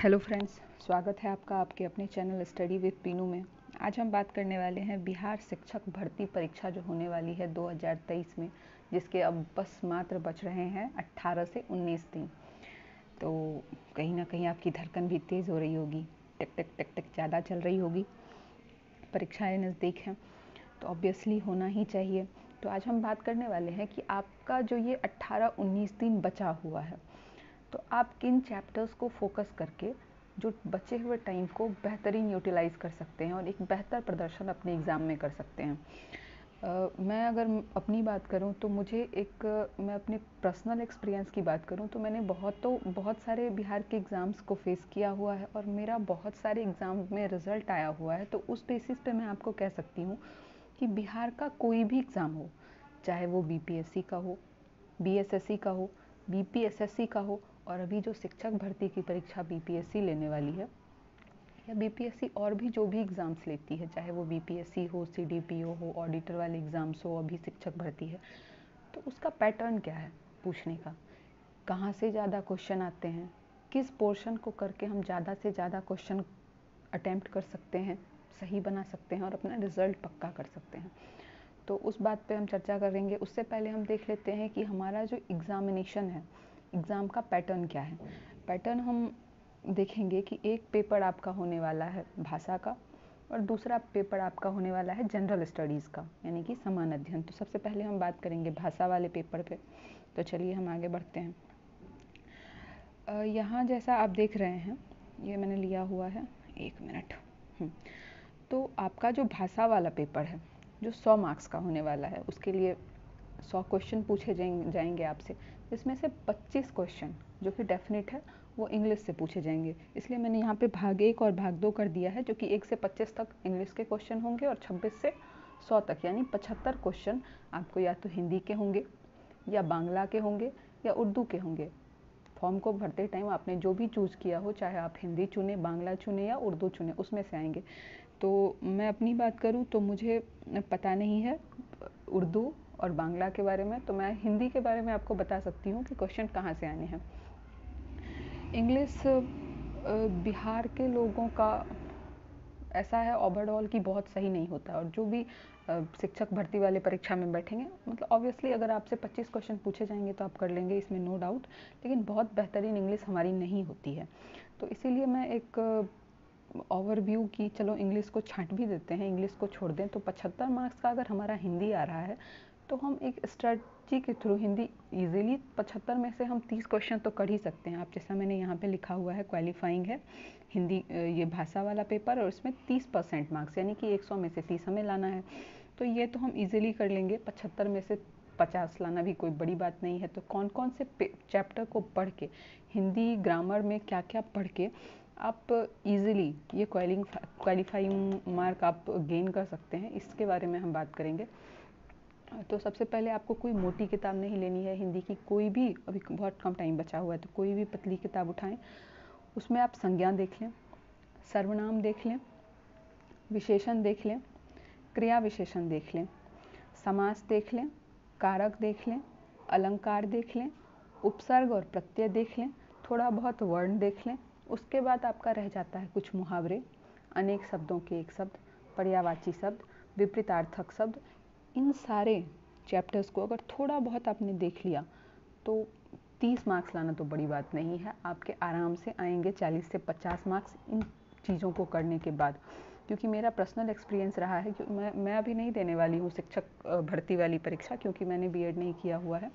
Hello friends, स्वागत है आपका आपके अपने चैनल स्टडी विद पीनू में। आज हम बात करने वाले हैं बिहार शिक्षक भर्ती परीक्षा जो होने वाली है 2023 में, जिसके अब बस मात्र बच रहे हैं 18 से 19 दिन। तो कहीं ना कहीं आपकी धड़कन भी तेज़ हो रही होगी, टिक टिक टिक टिक ज़्यादा चल रही होगी। परीक्षाएँ नज़दीक हैं तो ऑब्वियसली होना ही चाहिए। तो आज हम बात करने वाले हैं कि आपका जो ये 18-19 दिन बचा हुआ है, तो आप किन चैप्टर्स को फोकस करके जो बचे हुए टाइम को बेहतरीन यूटिलाइज़ कर सकते हैं और एक बेहतर प्रदर्शन अपने एग्ज़ाम में कर सकते हैं। मैं अगर अपनी बात करूं तो मैं अपने पर्सनल एक्सपीरियंस की बात करूं तो मैंने बहुत सारे बिहार के एग्ज़ाम्स को फेस किया हुआ है और मेरा बहुत सारे एग्ज़ाम में रिज़ल्ट आया हुआ है। तो उस बेसिस पे मैं आपको कह सकती हूँ कि बिहार का कोई भी एग्ज़ाम हो, चाहे वो बीपीएससी का हो, बीएसएससी का हो, बीपीएसएससी का हो, और अभी जो शिक्षक भर्ती की परीक्षा बीपीएससी लेने वाली है, या बीपीएससी और भी जो भी एग्ज़ाम्स लेती है, चाहे वो बीपीएससी हो, सीडीपीओ हो, ऑडिटर वाले एग्ज़ाम्स हो, अभी शिक्षक भर्ती है, तो उसका पैटर्न क्या है पूछने का, कहाँ से ज़्यादा क्वेश्चन आते हैं, किस पोर्शन को करके हम ज़्यादा से ज़्यादा क्वेश्चन अटैम्प्ट कर सकते हैं, सही बना सकते हैं और अपना रिज़ल्ट पक्का कर सकते हैं। तो उस बात पे हम चर्चा करेंगे। उससे पहले हम देख लेते हैं कि हमारा जो एग्ज़ामिनेशन है, एग्ज़ाम का पैटर्न क्या है। पैटर्न हम देखेंगे कि एक पेपर आपका होने वाला है भाषा का और दूसरा पेपर आपका होने वाला है जनरल स्टडीज़ का, यानी कि समान अध्ययन। तो सबसे पहले हम बात करेंगे भाषा वाले पेपर पे। तो चलिए हम आगे बढ़ते हैं। यहाँ जैसा आप देख रहे हैं, ये मैंने लिया हुआ है, 1 मिनट। तो आपका जो भाषा वाला पेपर है, जो 100 मार्क्स का होने वाला है, उसके लिए 100 क्वेश्चन पूछे जाएंगे आपसे, जिसमें से 25 क्वेश्चन जो कि डेफिनेट है वो इंग्लिश से पूछे जाएंगे। इसलिए मैंने यहाँ पे भाग 1 और भाग 2 कर दिया है, जो कि 1 से 25 तक इंग्लिश के क्वेश्चन होंगे और 26 से 100 तक, यानी 75 क्वेश्चन आपको या तो हिंदी के होंगे, या बांग्ला के होंगे, या उर्दू के होंगे। फॉर्म को भरते टाइम आपने जो भी चूज़ किया हो, चाहे आप हिंदी चुने, बांग्ला चुने या उर्दू चुने, उसमें से आएंगे। तो मैं अपनी बात करूँ तो मुझे पता नहीं है उर्दू और बांग्ला के बारे में, तो मैं हिंदी के बारे में आपको बता सकती हूँ कि क्वेश्चन कहाँ से आने हैं। इंग्लिश बिहार के लोगों का ऐसा है ओवरऑल कि बहुत सही नहीं होता, और जो भी शिक्षक भर्ती वाले परीक्षा में बैठेंगे, मतलब ऑब्वियसली अगर आपसे 25 क्वेश्चन पूछे जाएंगे तो आप कर लेंगे, इसमें नो डाउट, लेकिन बहुत बेहतरीन इंग्लिश हमारी नहीं होती है। तो इसीलिए मैं एक ओवरव्यू की, चलो इंग्लिश को छांट भी देते हैं, इंग्लिश को छोड़ दें, तो 75 मार्क्स का अगर हमारा हिंदी आ रहा है तो हम एक स्ट्रेटजी के थ्रू हिंदी इजीली 75 में से हम 30 क्वेश्चन तो कर ही सकते हैं। आप जैसा मैंने यहाँ पे लिखा हुआ है, क्वालिफाइंग है हिंदी, ये भाषा वाला पेपर, और उसमें 30% मार्क्स, यानी कि 100 में से 30 हमें लाना है। तो ये तो हम इजीली कर लेंगे। 75 में से 50 लाना भी कोई बड़ी बात नहीं है। तो कौन कौन से चैप्टर को पढ़ के, हिंदी ग्रामर में क्या क्या पढ़ के आप इजीली ये क्वालिफाइंग मार्क आप गेन कर सकते हैं, इसके बारे में हम बात करेंगे। तो सबसे पहले आपको कोई मोटी किताब नहीं लेनी है, हिंदी की कोई भी, अभी बहुत कम टाइम बचा हुआ है, तो कोई भी पतली किताब उठाएं, उसमें आप संज्ञा देख लें, सर्वनाम देख लें, विशेषण देख लें, क्रिया विशेषण देख लें, समास देख लें, कारक देख लें, अलंकार देख लें, उपसर्ग और प्रत्यय देख लें, थोड़ा बहुत वर्ण देख लें। उसके बाद आपका रह जाता है कुछ मुहावरे, अनेक शब्दों के एक शब्द, पर्यायवाची शब्द, विपरीतार्थक शब्द। इन सारे चैप्टर्स को अगर थोड़ा बहुत आपने देख लिया तो 30 मार्क्स लाना तो बड़ी बात नहीं है, आपके आराम से आएंगे 40 से 50 मार्क्स इन चीज़ों को करने के बाद। क्योंकि मेरा पर्सनल एक्सपीरियंस रहा है कि मैं अभी नहीं देने वाली हूँ शिक्षक भर्ती वाली परीक्षा, क्योंकि मैंने बीएड नहीं किया हुआ है,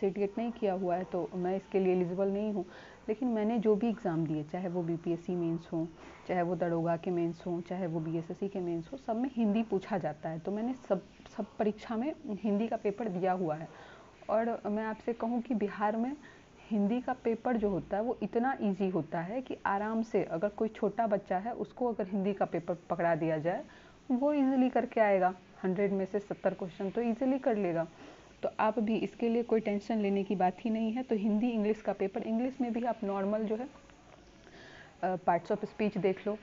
सीटीएट नहीं किया हुआ है, तो मैं इसके लिए एलिजिबल नहीं हूँ। लेकिन मैंने जो भी एग्ज़ाम दिए, चाहे वो बीपीएससी मेंस हो, चाहे वो दरोगा के मेंस हो, चाहे वो बीएसएससी के मेंस हो, सब में हिंदी पूछा जाता है। तो मैंने सब परीक्षा में हिंदी का पेपर दिया हुआ है। और मैं आपसे कहूँ कि बिहार में हिंदी का पेपर जो होता है वो इतना ईजी होता है कि आराम से, अगर कोई छोटा बच्चा है उसको अगर हिंदी का पेपर पकड़ा दिया जाए, वो ईजिली करके आएगा। 100 में से 70 क्वेश्चन तो ईजिली कर लेगा। तो आप भी इसके लिए कोई टेंशन लेने की बात ही नहीं है। तो हिंदी इंग्लिश का पेपर, इंग्लिश में भी आप नॉर्मल जो है पार्ट्स ऑफ स्पीच देख लो,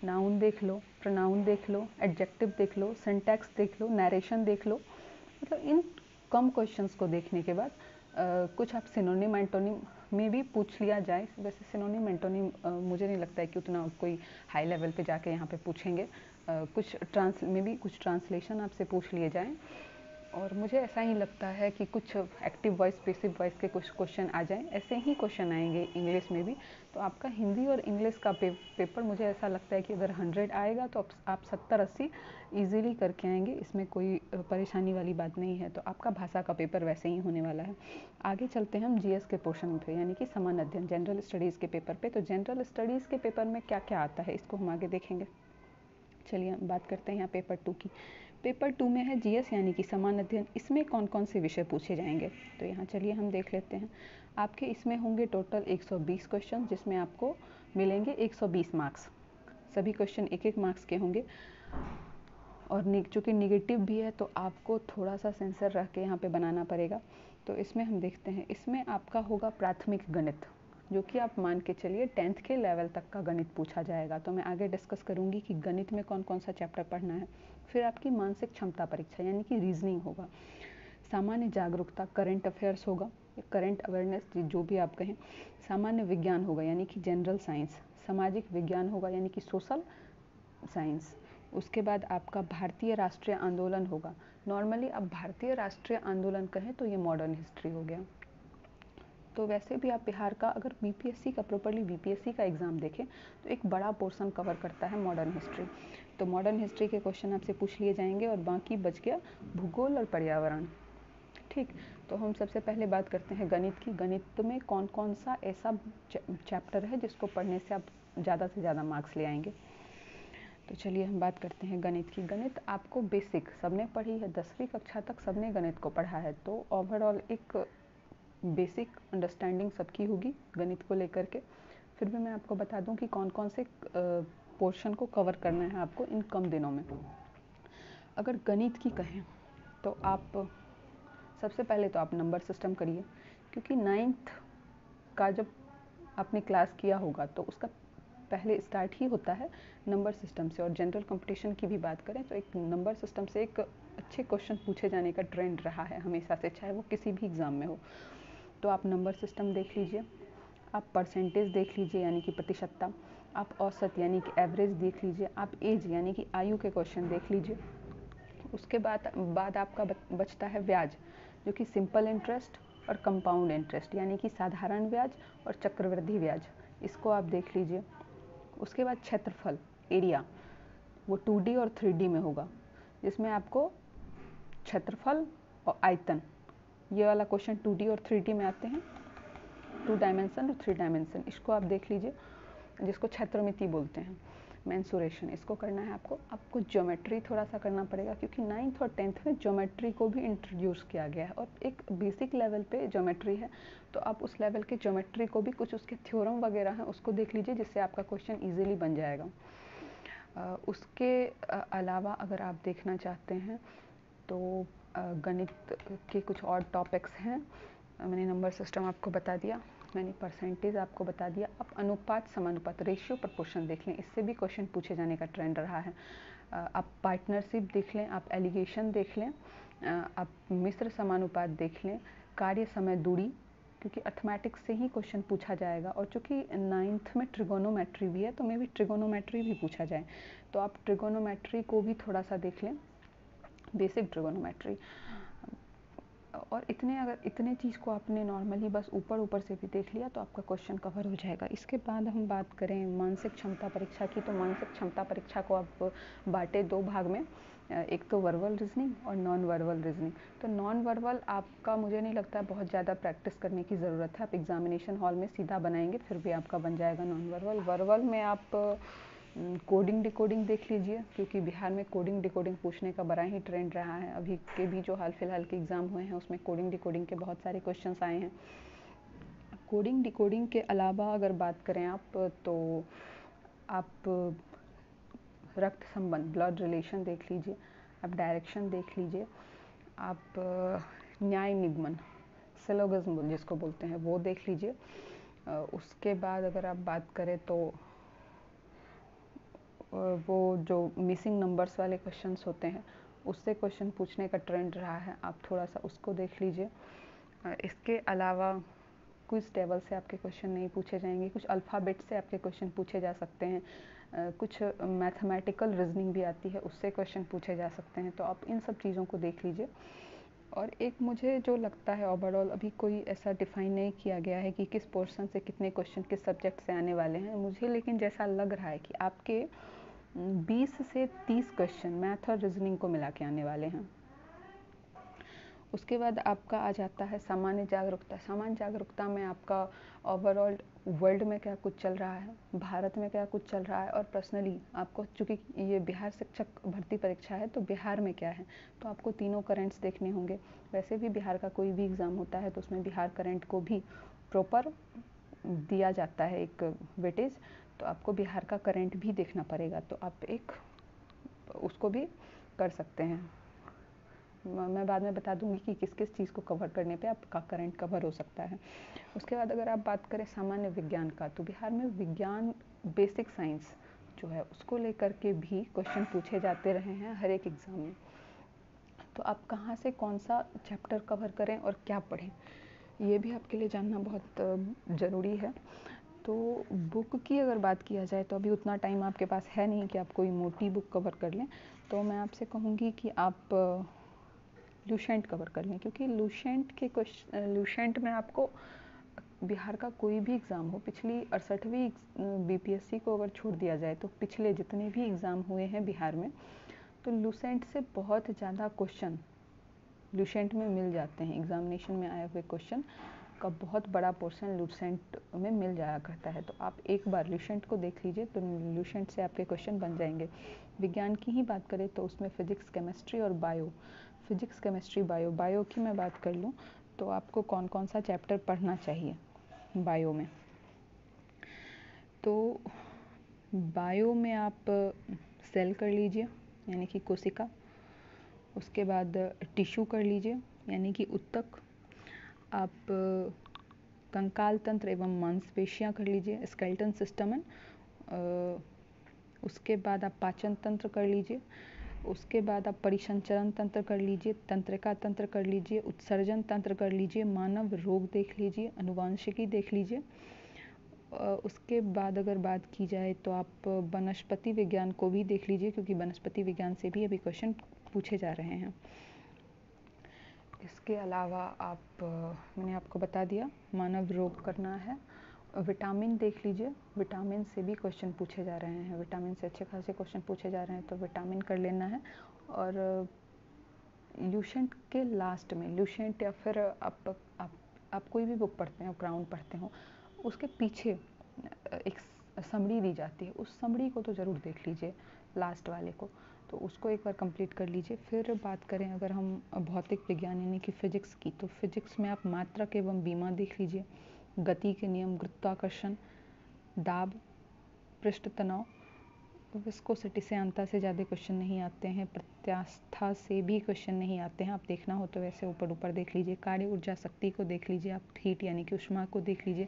नाउन देख लो, प्रोनाउन देख लो, एडजेक्टिव देख लो, सिंटैक्स देख लो, नरेशन देख लो। मतलब इन कम क्वेश्चंस को देखने के बाद कुछ आप सिनोनिम एंटोनिम में भी पूछ लिया जाए। वैसे सिनोनिम एंटोनिम मुझे नहीं लगता है कि उतना कोई हाई लेवल पे जाके यहाँ पे पूछेंगे। कुछ ट्रांसलेशन आपसे पूछ लिए जाएं, और मुझे ऐसा ही लगता है कि कुछ एक्टिव वॉइस पैसिव वॉइस के कुछ क्वेश्चन आ जाएं। ऐसे ही क्वेश्चन आएंगे इंग्लिश में भी। तो आपका हिंदी और इंग्लिश का पेपर मुझे ऐसा लगता है कि अगर 100 आएगा तो आप 70-80 ईजीली करके आएंगे, इसमें कोई परेशानी वाली बात नहीं है। तो आपका भाषा का पेपर वैसे ही होने वाला है। आगे चलते हैं हम जीएस के पोर्शन पे, यानी कि सामान्य अध्ययन जनरल स्टडीज़ के पेपर पे। तो जनरल स्टडीज़ के पेपर में क्या क्या आता है इसको हम आगे देखेंगे। चलिए हम बात करते हैं यहाँ पेपर 2 की। पेपर 2 में है जीएस यानी कि सामान्य अध्ययन। इसमें कौन कौन से विषय पूछे जाएंगे, तो यहाँ चलिए हम देख लेते हैं। आपके इसमें होंगे टोटल 120 क्वेश्चन, जिसमें आपको मिलेंगे 120 मार्क्स। सभी क्वेश्चन 1-1 मार्क्स के होंगे, और चूँकि निगेटिव भी है तो आपको थोड़ा सा सेंसर रख के यहाँ पे बनाना पड़ेगा। तो इसमें हम देखते हैं, इसमें आपका होगा प्राथमिक गणित, जो कि आप मान के चलिए 10th के लेवल तक का गणित पूछा जाएगा। तो मैं आगे डिस्कस करूँगी कि गणित में कौन कौन सा चैप्टर पढ़ना है। फिर आपकी मानसिक क्षमता परीक्षा यानी कि रीजनिंग होगा, सामान्य जागरूकता करंट अफेयर्स होगा, करंट अवेयरनेस जो भी आप कहें, सामान्य विज्ञान होगा यानी कि जनरल साइंस, सामाजिक विज्ञान होगा यानी कि सोशल साइंस। उसके बाद आपका भारतीय राष्ट्रीय आंदोलन होगा। नॉर्मली अब भारतीय राष्ट्रीय आंदोलन कहें तो ये मॉडर्न हिस्ट्री हो गया। तो वैसे भी आप बिहार का अगर बीपीएससी का प्रॉपरली बीपीएससी का एग्ज़ाम देखें तो एक बड़ा पोर्शन कवर करता है मॉडर्न हिस्ट्री। तो मॉडर्न हिस्ट्री के क्वेश्चन आपसे पूछ लिए जाएंगे, और बाकी बच गया भूगोल और पर्यावरण। ठीक, तो हम सबसे पहले बात करते हैं गणित की। गणित में कौन कौन सा ऐसा चैप्टर है जिसको पढ़ने से आप ज़्यादा से ज़्यादा मार्क्स ले आएंगे। तो चलिए हम बात करते हैं गणित की। गणित आपको बेसिक सबने पढ़ी है, 10वीं कक्षा तक सबने गणित को पढ़ा है। तो ओवरऑल एक बेसिक अंडरस्टैंडिंग सबकी होगी गणित को लेकर के। फिर भी मैं आपको बता दूं कि कौन कौन से पोर्शन को कवर करना है आपको इन कम दिनों में। अगर गणित की कहें तो आप सबसे पहले तो आप नंबर सिस्टम करिए, क्योंकि 9th का जब आपने क्लास किया होगा तो उसका पहले स्टार्ट ही होता है नंबर सिस्टम से। और जनरल कंपटीशन की भी बात करें तो एक नंबर सिस्टम से एक अच्छे क्वेश्चन पूछे जाने का ट्रेंड रहा है हमेशा से, चाहे वो किसी भी एग्ज़ाम में हो। तो आप नंबर सिस्टम देख लीजिए, आप परसेंटेज देख लीजिए यानी कि प्रतिशतता, आप औसत यानी कि एवरेज देख लीजिए, आप एज यानी कि आयु के क्वेश्चन देख लीजिए। उसके बाद आपका बचता है ब्याज, जो कि सिंपल इंटरेस्ट और कंपाउंड इंटरेस्ट यानी कि साधारण ब्याज और चक्रवृद्धि ब्याज, इसको आप देख लीजिए। उसके बाद क्षेत्रफल एरिया, वो 2D और 3D में होगा, जिसमें आपको क्षेत्रफल और आयतन, ये वाला क्वेश्चन 2D और 3D में आते हैं, 2 डायमेंशन और 3 डायमेंशन, इसको आप देख लीजिए, जिसको क्षेत्रमिति बोलते हैं, मेंसुरेशन, इसको करना है आपको। आपको ज्योमेट्री थोड़ा सा करना पड़ेगा, क्योंकि 9th और 10th में ज्योमेट्री को भी इंट्रोड्यूस किया गया है और एक बेसिक लेवल पे ज्योमेट्री है। तो आप उस लेवल की ज्योमेट्री को भी, कुछ उसके थ्योरम वगैरह हैं उसको देख लीजिए, जिससे आपका क्वेश्चन ईजिली बन जाएगा। उसके अलावा अगर आप देखना चाहते हैं तो गणित के कुछ और टॉपिक्स हैं। मैंने नंबर सिस्टम आपको बता दिया, मैंने परसेंटेज आपको बता दिया। आप अनुपात समानुपात रेशियो प्रपोर्शन देख लें, इससे भी क्वेश्चन पूछे जाने का ट्रेंड रहा है। आप पार्टनरशिप देख लें, आप एलिगेशन देख लें, आप मिश्र समानुपात देख लें, कार्य समय दूरी, क्योंकि अर्थमेटिक्स से ही क्वेश्चन पूछा जाएगा। और चूँकि 9th में ट्रिगोनोमेट्री भी है तो मे भी ट्रिगोनोमेट्री भी पूछा जाए, तो आप ट्रिगोनोमेट्री को भी थोड़ा सा देख लें, बेसिक ट्रिगोनोमेट्री। और इतने चीज़ को आपने नॉर्मली बस ऊपर से भी देख लिया तो आपका क्वेश्चन कवर हो जाएगा। इसके बाद हम बात करें मानसिक क्षमता परीक्षा की, तो मानसिक क्षमता परीक्षा को आप बांटे 2 भाग में, एक तो वर्बल रीजनिंग और नॉन वर्बल रीजनिंग। तो नॉन वर्बल आपका मुझे नहीं लगता है बहुत ज़्यादा प्रैक्टिस करने की ज़रूरत है, आप एग्जामिनेशन हॉल में सीधा बनाएंगे फिर भी आपका बन जाएगा नॉन वर्बल। वर्बल में आप कोडिंग डिकोडिंग देख लीजिए, क्योंकि बिहार में कोडिंग डिकोडिंग पूछने का बड़ा ही ट्रेंड रहा है। अभी के भी जो हाल फिलहाल के एग्ज़ाम हुए हैं उसमें कोडिंग डिकोडिंग के बहुत सारे क्वेश्चंस आए हैं। कोडिंग डिकोडिंग के अलावा अगर बात करें आप, तो आप रक्त संबंध ब्लड रिलेशन देख लीजिए, आप डायरेक्शन देख लीजिए, आप न्याय निगमन सिलोगिज्म जिसको बोलते हैं वो देख लीजिए। उसके बाद अगर आप बात करें तो वो जो मिसिंग नंबर्स वाले क्वेश्चंस होते हैं उससे क्वेश्चन पूछने का ट्रेंड रहा है, आप थोड़ा सा उसको देख लीजिए। इसके अलावा क्विज टेबल से आपके क्वेश्चन नहीं पूछे जाएंगे, कुछ अल्फ़ाबेट से आपके क्वेश्चन पूछे जा सकते हैं, कुछ मैथमेटिकल रीजनिंग भी आती है उससे क्वेश्चन पूछे जा सकते हैं। तो आप इन सब चीज़ों को देख लीजिए। और एक मुझे जो लगता है ओवरऑल अभी कोई ऐसा डिफ़ाइन नहीं किया गया है कि किस पोर्शन से कितने क्वेश्चन किस सब्जेक्ट से आने वाले हैं मुझे, लेकिन जैसा लग रहा है कि आपके 20 से 30 क्वेश्चन मैथ और रीजनिंग को मिला के आने वाले हैं। उसके बाद आपका आ जाता है सामान्य जागरूकता। सामान्य जागरूकता में आपका ओवरऑल वर्ल्ड में क्या कुछ चल रहा है, भारत में क्या कुछ चल रहा है, और पर्सनली आपको, चूँकि ये बिहार शिक्षक भर्ती परीक्षा है तो बिहार में क्या है, तो आपको तीनों करेंट्स देखने होंगे। वैसे भी बिहार का कोई भी एग्ज़ाम होता है तो उसमें बिहार करंट को भी प्रॉपर दिया जाता है एक वेटेज, तो आपको बिहार का करंट भी देखना पड़ेगा। तो आप एक उसको भी कर सकते हैं। मैं बाद में बता दूंगी कि किस किस चीज़ को कवर करने पे आपका करंट कवर हो सकता है। उसके बाद अगर आप बात करें सामान्य विज्ञान का, तो बिहार में विज्ञान बेसिक साइंस जो है उसको लेकर के भी क्वेश्चन पूछे जाते रहे हैं हर एक एग्ज़ाम में। तो आप कहाँ से कौन सा चैप्टर कवर करें और क्या पढ़ें, ये भी आपके लिए जानना बहुत ज़रूरी है। तो बुक की अगर बात किया जाए तो अभी उतना टाइम आपके पास है नहीं कि आप कोई मोटी बुक कवर कर लें, तो मैं आपसे कहूँगी कि आप लुसेंट कवर कर लें, क्योंकि लुसेंट में आपको बिहार का कोई भी एग्ज़ाम हो, पिछली 68वीं बीपीएससी को अगर छोड़ दिया जाए तो पिछले जितने भी एग्ज़ाम हुए हैं बिहार में, तो लुसेंट से बहुत ज़्यादा क्वेश्चन लुसेंट में मिल जाते हैं। एग्ज़ामिनेशन में आए हुए क्वेश्चन का बहुत बड़ा पोर्शन लुसेंट में मिल जाया करता है। तो आप एक बार लुसेंट को देख लीजिए तो लुसेंट से आपके क्वेश्चन बन जाएंगे। विज्ञान की ही बात करें तो उसमें फिजिक्स, केमिस्ट्री और बायो, फिजिक्स, केमिस्ट्री, बायो की मैं बात कर लूँ तो आपको कौन कौन सा चैप्टर पढ़ना चाहिए बायो में। तो बायो में आप सेल कर लीजिए यानी कि कोशिका, उसके बाद टिश्यू कर लीजिए यानी कि ऊतक, आप कंकाल तंत्र एवं मांसपेशियाँ कर लीजिए, स्केलेटन सिस्टम एंड, उसके बाद आप पाचन तंत्र कर लीजिए, उसके बाद आप परिसंचरण तंत्र कर लीजिए, तंत्रिका तंत्र कर लीजिए, उत्सर्जन तंत्र कर लीजिए, मानव रोग देख लीजिए, अनुवांशिकी देख लीजिए। उसके बाद अगर बात की जाए तो आप वनस्पति विज्ञान को भी देख लीजिए, क्योंकि वनस्पति विज्ञान से भी अभी क्वेश्चन पूछे जा रहे हैं। इसके अलावा आप मैंने आपको बता दिया मानव रोग करना है। विटामिन देख लीजिए, विटामिन से भी क्वेश्चन पूछे जा रहे हैं, विटामिन से अच्छे खासे क्वेश्चन पूछे जा रहे हैं, तो विटामिन कर लेना है। और लुसेंट के लास्ट में, लुसेंट या फिर आप कोई भी बुक पढ़ते हो, क्राउन पढ़ते हो, उसके पीछे एक समरी दी जाती है, उस समरी को तो ज़रूर देख लीजिए लास्ट वाले को, तो उसको एक बार कंप्लीट कर लीजिए। फिर बात करें अगर हम भौतिक विज्ञान यानी कि फ़िज़िक्स की, तो फिज़िक्स में आप मात्रक एवं बीमा देख लीजिए, गति के नियम, गुरुत्वाकर्षण, दाब, पृष्ठ तनाव, विस्कोसिटी से अंतर से ज़्यादा क्वेश्चन नहीं आते हैं, प्रत्यास्था से भी क्वेश्चन नहीं आते हैं, आप देखना हो तो वैसे ऊपर ऊपर देख लीजिए। कार्य ऊर्जा शक्ति को देख लीजिए, आप हीट यानी कि ऊष्मा को देख लीजिए,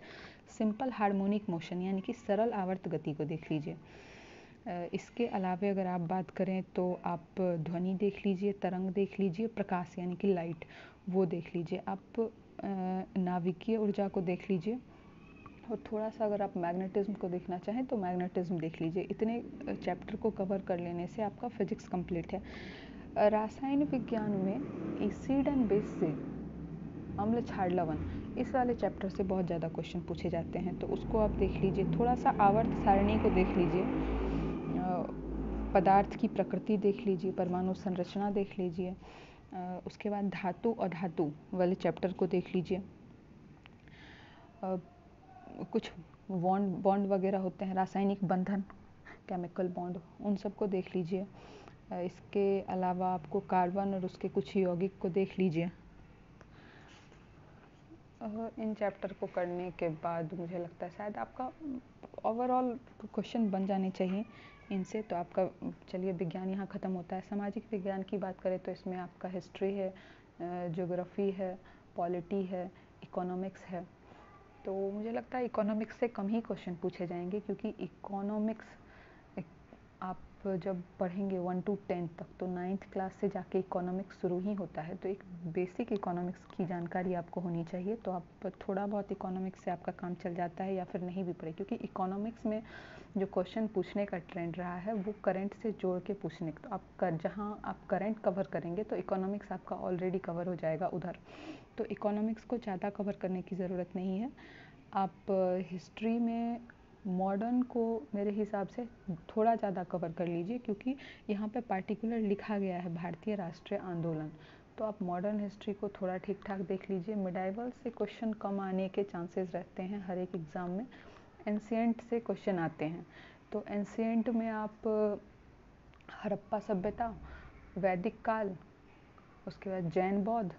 सिंपल हार्मोनिक मोशन यानी कि सरल आवर्त गति को देख लीजिए। इसके अलावा अगर आप बात करें तो आप ध्वनि देख लीजिए, तरंग देख लीजिए, प्रकाश यानी कि लाइट वो देख लीजिए, आप नाभिकीय ऊर्जा को देख लीजिए, और थोड़ा सा अगर आप मैग्नेटिज्म को देखना चाहें तो मैग्नेटिज्म देख लीजिए। इतने चैप्टर को कवर कर लेने से आपका फिजिक्स कंप्लीट है। रासायन विज्ञान में एसिड एंड बेस से अम्ल क्षार लवण, इस वाले चैप्टर से बहुत ज़्यादा क्वेश्चन पूछे जाते हैं, तो उसको आप देख लीजिए। थोड़ा सा आवर्त सारणी को देख लीजिए, पदार्थ की प्रकृति देख लीजिए, परमाणु संरचना देख लीजिए, उसके बाद धातु और धातु वाले चैप्टर को देख लीजिए। कुछ बॉन्ड वगैरह होते हैं, रासायनिक बंधन, केमिकल बॉन्ड, उन सब को देख लीजिए। इसके अलावा आपको कार्बन और उसके कुछ यौगिक को देख लीजिए। इन चैप्टर को करने के बाद मुझे लगता है शायद आपका ओवरऑल क्वेश्चन बन जाने चाहिए इनसे। तो आपका, चलिए, विज्ञान यहाँ ख़त्म होता है। सामाजिक विज्ञान की बात करें तो इसमें आपका हिस्ट्री है, ज्योग्राफी है, पॉलिटी है, इकोनॉमिक्स है। तो मुझे लगता है इकोनॉमिक्स से कम ही क्वेश्चन पूछे जाएंगे, क्योंकि इकोनॉमिक्स आप जब पढ़ेंगे 1 to 10 तक, तो 9th क्लास से जाके इकोनॉमिक्स शुरू ही होता है, तो एक बेसिक इकोनॉमिक्स की जानकारी आपको होनी चाहिए। तो आप थोड़ा बहुत इकोनॉमिक्स से आपका काम चल जाता है, या फिर नहीं भी पढ़े, क्योंकि इकोनॉमिक्स में जो क्वेश्चन पूछने का ट्रेंड रहा है वो करंट से जोड़ के पूछने का। तो आप जहाँ आप करंट कवर करेंगे तो इकोनॉमिक्स आपका ऑलरेडी कवर हो जाएगा उधर। तो इकोनॉमिक्स को ज़्यादा कवर करने की ज़रूरत नहीं है। आप हिस्ट्री में मॉडर्न को मेरे हिसाब से थोड़ा ज़्यादा कवर कर लीजिए, क्योंकि यहाँ पे पार्टिकुलर लिखा गया है भारतीय राष्ट्रीय आंदोलन। तो आप मॉडर्न हिस्ट्री को थोड़ा ठीक ठाक देख लीजिए। मिडाइवल से क्वेश्चन कम आने के चांसेस रहते हैं हर एक एग्ज़ाम में। एंशिएंट से क्वेश्चन आते हैं, तो एंशिएंट में आप हड़प्पा सभ्यता, वैदिक काल, उसके बाद जैन बौद्ध,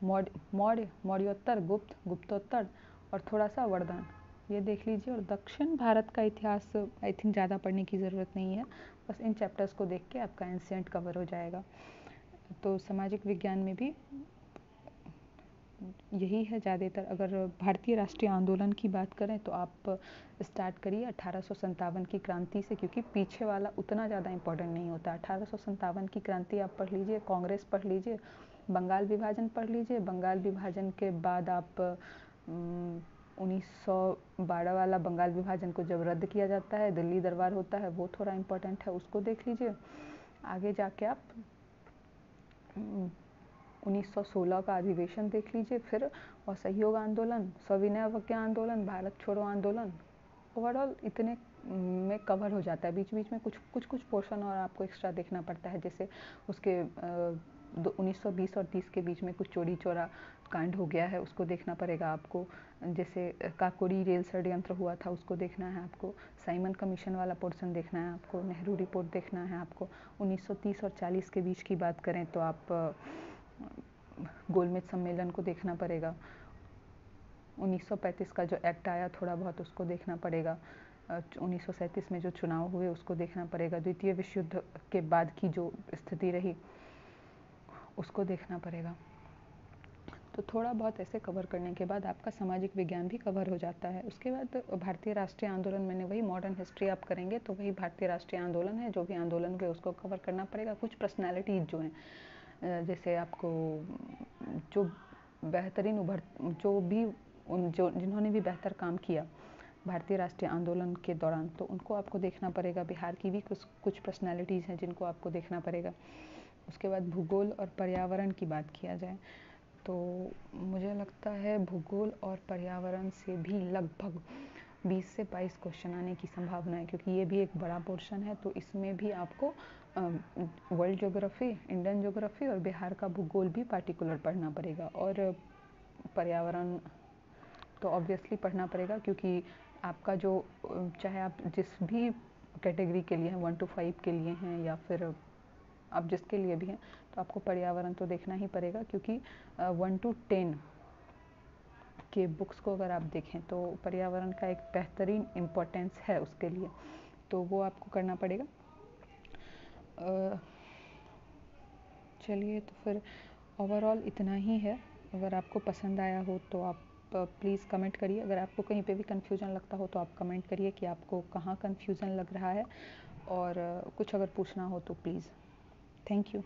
मौर्योत्तर, गुप्तोत्तर और थोड़ा सा वर्धन, ये देख लीजिए। और दक्षिण भारत का इतिहास आई थिंक ज़्यादा पढ़ने की ज़रूरत नहीं है, बस इन चैप्टर्स को देख के आपका एंशिएंट कवर हो जाएगा। तो सामाजिक विज्ञान में भी यही है ज़्यादातर। अगर भारतीय राष्ट्रीय आंदोलन की बात करें तो आप स्टार्ट करिए 1857 की क्रांति से, क्योंकि पीछे वाला उतना ज़्यादा इम्पोर्टेंट नहीं होता। 1857 की क्रांति आप पढ़ लीजिए, कांग्रेस पढ़ लीजिए, बंगाल विभाजन पढ़ लीजिए। बंगाल विभाजन के बाद आप 1912 वाला बंगाल विभाजन को जब रद्द किया जाता है, दिल्ली दरबार होता है, वो थोड़ा इम्पोर्टेंट है, उसको देख लीजिए। आगे जाके आप 1916 का अधिवेशन देख लीजिए, फिर असहयोग आंदोलन, सविनय अवज्ञा आंदोलन, भारत छोड़ो आंदोलन। ओवरऑल इतने में कवर हो जाता है। बीच बीच में कुछ पोर्शन और आपको एक्स्ट्रा देखना पड़ता है, जैसे उसके 1920 और 30 के बीच में कुछ चोरी चोरा कांड हो गया है, उसको देखना पड़ेगा आपको। जैसे काकोरी रेल षड्यंत्र हुआ था, उसको देखना है आपको। साइमन कमीशन वाला पोर्शन देखना है आपको। नेहरू रिपोर्ट देखना है आपको। 1930 और 40 के बीच की बात करें तो आप गोलमेज सम्मेलन को देखना पड़ेगा। 1935 का जो एक्ट आया थोड़ा बहुत उसको देखना पड़ेगा। 1937 में जो चुनाव हुए उसको देखना पड़ेगा। द्वितीय विश्व युद्ध के बाद की जो स्थिति रही उसको देखना पड़ेगा। तो थोड़ा बहुत ऐसे कवर करने के बाद आपका सामाजिक विज्ञान भी कवर हो जाता है। उसके बाद भारतीय राष्ट्रीय आंदोलन, मैंने वही मॉडर्न हिस्ट्री आप करेंगे तो वही भारतीय राष्ट्रीय आंदोलन है, जो भी आंदोलन हुए उसको कवर करना पड़ेगा। कुछ पर्सनैलिटीज़ जो हैं, जैसे आपको जो बेहतरीन जो भी जिन्होंने भी बेहतर काम किया भारतीय राष्ट्रीय आंदोलन के दौरान, तो उनको आपको देखना पड़ेगा। बिहार की भी कुछ पर्सनैलिटीज़ हैं जिनको आपको देखना पड़ेगा। उसके बाद भूगोल और पर्यावरण की बात किया जाए तो मुझे लगता है भूगोल और पर्यावरण से भी लगभग 20 से 22 क्वेश्चन आने की संभावना है, क्योंकि ये भी एक बड़ा पोर्शन है। तो इसमें भी आपको वर्ल्ड ज्योग्राफी, इंडियन ज्योग्राफी और बिहार का भूगोल भी पार्टिकुलर पढ़ना पड़ेगा। और पर्यावरण तो ऑब्वियसली पढ़ना पड़ेगा, क्योंकि आपका जो चाहे आप जिस भी कैटेगरी के लिए हैं, 1 to 5 के लिए हैं या फिर आप जिसके लिए भी हैं, तो आपको पर्यावरण तो देखना ही पड़ेगा। क्योंकि 1 to 10 के बुक्स को अगर आप देखें तो पर्यावरण का एक बेहतरीन इम्पोर्टेंस है उसके लिए, तो वो आपको करना पड़ेगा। चलिए, तो फिर ओवरऑल इतना ही है। अगर आपको पसंद आया हो तो आप प्लीज़ कमेंट करिए। अगर आपको कहीं पे भी कन्फ्यूज़न लगता हो तो आप कमेंट करिए कि आपको कहाँ कन्फ्यूज़न लग रहा है, और कुछ अगर पूछना हो तो प्लीज़। Thank you.